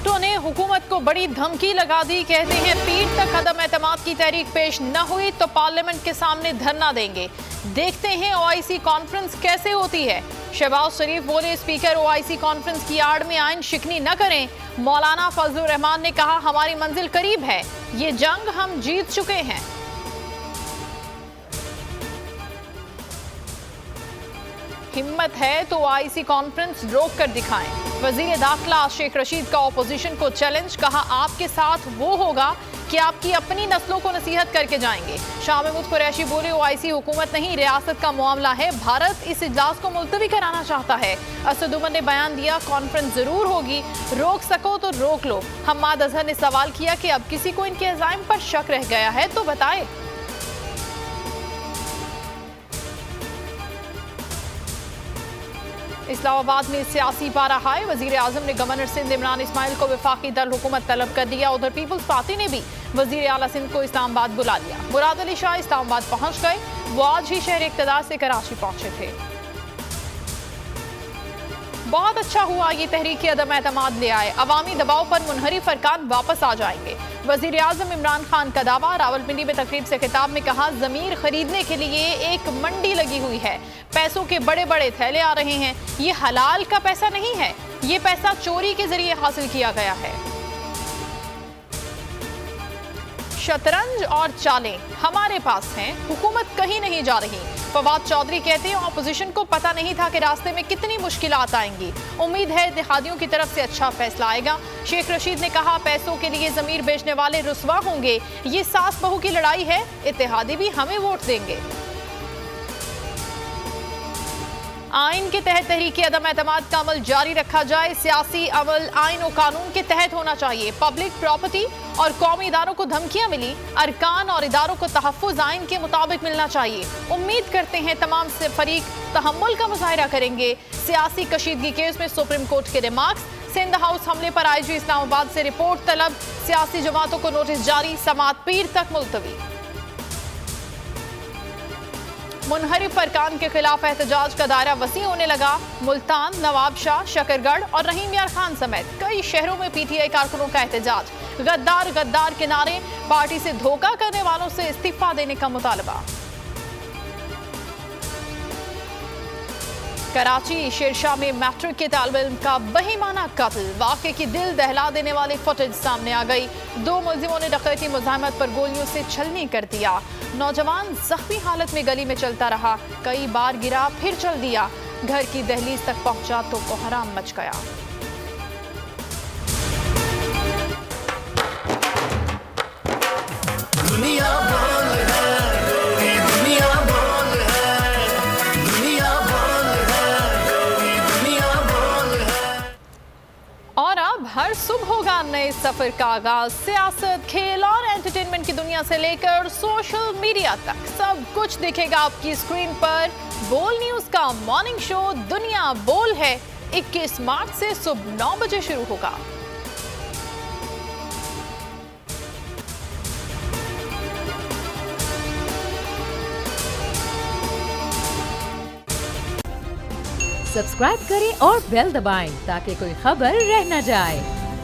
भुट्टो ने हुकूमत को बड़ी धमकी लगा दी। कहते हैं पीठ तक अदम एतमाद की तहरीक पेश न हुई तो पार्लियामेंट के सामने धरना देंगे। देखते हैं ओआईसी कॉन्फ्रेंस कैसे होती है। शहबाज शरीफ बोले स्पीकर ओआईसी कॉन्फ्रेंस की आड़ में आइन शिकनी न करें। मौलाना फजलुर रहमान ने कहा हमारी मंजिल करीब है, ये जंग हम जीत चुके हैं। हिम्मत है तो ओआईसी कॉन्फ्रेंस रोक कर दिखाएं। वजीर दाखिला शेख रशीद का ऑपोजिशन को चैलेंज, कहा आपके साथ वो होगा कि आपकी अपनी नस्लों को नसीहत करके जाएंगे। शाह महमूद कुरैशी बोले ओआईसी हुकूमत नहीं रियासत का मामला है, भारत इस इजलास को मुलतवी कराना चाहता है। असद उमर ने बयान दिया कॉन्फ्रेंस जरूर होगी, रोक सको तो रोक लो। हम्माद अजहर ने सवाल किया कि अब किसी को इनके अज़ाइम पर शक रह गया है तो बताए। इस्लामाबाद में सियासी पारा हाई, वजीर आजम ने गवर्नर सिंध इमरान इस्माइल को वफाकी दल हुकूमत तलब कर दिया। उधर पीपल्स पार्टी ने भी वजीर आला सिंध को इस्लामाबाद बुला लिया। मुराद अली शाह इस्लामाबाद पहुंच गए, वो आज ही शहर इक़्तिदार से कराची पहुंचे थे। बहुत अच्छा हुआ ये तहरीक अदम एतमाद ले आए, अवामी दबाव पर मुनहरिफ अरकान वापस आ जाएंगे। वजीर आजम इमरान खान का दावा। रावलपिंडी में तकरीब से खिताब में कहा जमीर खरीदने के लिए एक मंडी लगी हुई है, पैसों के बड़े बड़े थैले आ रहे हैं। ये हलाल का पैसा नहीं है, ये पैसा चोरी के जरिए हासिल किया गया है। शतरंज और चालें हमारे पास हैं, हुकूमत कहीं नहीं जा रही। फवाद चौधरी कहते हैं ऑपोजिशन को पता नहीं था कि रास्ते में कितनी मुश्किलात आएंगी। उम्मीद है इत्तेहादियों की तरफ से अच्छा फैसला आएगा। शेख रशीद ने कहा पैसों के लिए जमीर बेचने वाले रुस्वा होंगे, ये सास बहू की लड़ाई है, इत्तेहादी भी हमें वोट देंगे। आइन के तहत तहरीक अदम एतमाद का अमल जारी रखा जाए। सियासी अमल आइन और कानून के तहत होना चाहिए। पब्लिक प्रॉपर्टी और कौमी इदारों को धमकियां मिली, अरकान और इदारों को तहफ़्फ़ुज़ आइन के मुताबिक मिलना चाहिए। उम्मीद करते हैं तमाम से फरीक तहम्मुल का मुजाहिरा करेंगे। सियासी कशीदगी केस में सुप्रीम कोर्ट के रिमार्क्स। सिंध हाउस हमले पर आईजी इस्लामाबाद से रिपोर्ट तलब। सियासी जमातों को नोटिस जारी, समाअत पीर तक मुलतवी। मुनहरिफ अरकान के खिलाफ एहतजाज का दायरा वसी होने लगा। मुल्तान, नवाबशाह, शकरगढ़ और रहीम यार खान समेत कई शहरों में पीटीआई कारकुनों का एहतजाज। गद्दार गद्दार के नारे, पार्टी से धोखा करने वालों से इस्तीफा देने का मुतालबा। कराची शेरशाह में मैट्रिक के तालिब इल्म का बहीमाना कत्ल। वाक़े की दिल दहला देने वाली फुटेज सामने आ गई। 2 मुलजिमों ने डकैती मुज़ाहमत पर गोलियों से छलनी कर दिया। नौजवान जख्मी हालत में गली में चलता रहा, कई बार गिरा फिर चल दिया। घर की दहलीज तक पहुंचा तो कोहराम मच गया। और अब हर सुबह होगा नए सफर का आगाज। सियासत, खेल और एंटरटेनमेंट की दुनिया से लेकर सोशल मीडिया तक सब कुछ दिखेगा आपकी स्क्रीन पर। बोल न्यूज का मॉर्निंग शो दुनिया बोल है 21 मार्च से सुबह 9 बजे शुरू होगा। सब्सक्राइब करें और बेल दबाएं ताकि कोई खबर रह न जाए।